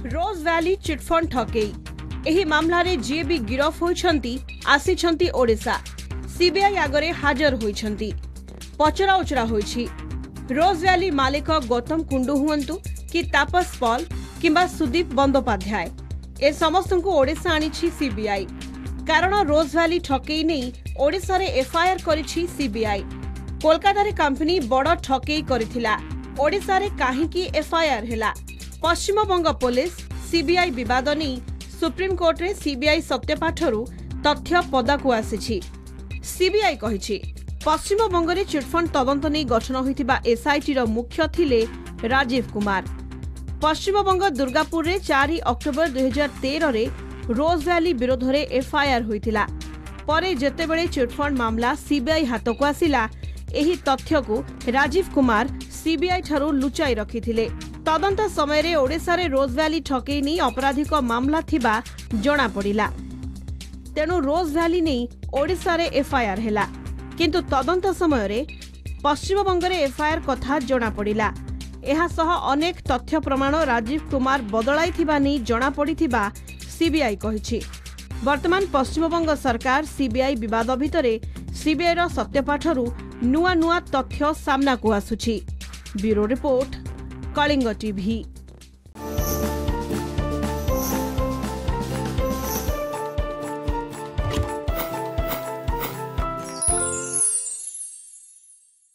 रोज valley chit fund ठकई एही मामला रे जे भी गिरफ होइछंती आसीछंती ओडिशा सीबीआई आगरे हाजर होइछंती पचरा उचरा होइछि। रोज वैली मालिक गौतम कुंडू हुअंतु कि तापस पॉल किंबा सुदीप बंदोपाध्याय ए समस्त को ओडिशा आनिछि सीबीआई कारण रोज वैली ठकई नहीं ओडिशा रे एफआईआर करिछि सीबीआई। कोलकाता रे कंपनी बड़ ठकई करिथिला ओडिशा रे काहेकि एफआईआर हेला। पश्चिम बंग पुलिस सीबीआई विवाद नहीं सुप्रीम कोर्ट रे सीबीआई सत्यपाठरू तथ्य पदाकू आसीछि। सीबीआई कहिछि पश्चिम बंग रे चिटफंड तदंत नहीं गठन होइतिबा एसआईटी रो मुख्य थिले राजीव कुमार। पश्चिम बंग दुर्गापुर रे 4 अक्टोबर 2013 रे रोज वैली विरोध रे एफआईआर होइतिला। परे जेतेबेले चिटफंड मामला सीबीआई हाथकू आसिला एही तथ्य को राजीव कुमार सीबीआई ठारू लुचाई रखिथिले। तदंत समय रे ओडिशा रे रोज वैली ठकई नहीं अपराधिक मामला थिबा जणा पड़िला। तेणु रोज वैली नहीं ओडिशा रे एफआईआर हेला किंतु तदंत समय रे पश्चिम बंग रे एफआईआर कथा जणा पड़िला। एहा सह अनेक तथ्य प्रमाण राजीव कुमार बदलाई थिबा नहीं जणा पड़िथिबा सीबीआई कहिछि। वर्तमान पश्चिम बंग सरकार सीबीआई विवाद भितरे सीबीआई रो सत्यपाठरू नुआ नुआ तथ्य सामना को आसुछि। Bureau report Kalinga TV.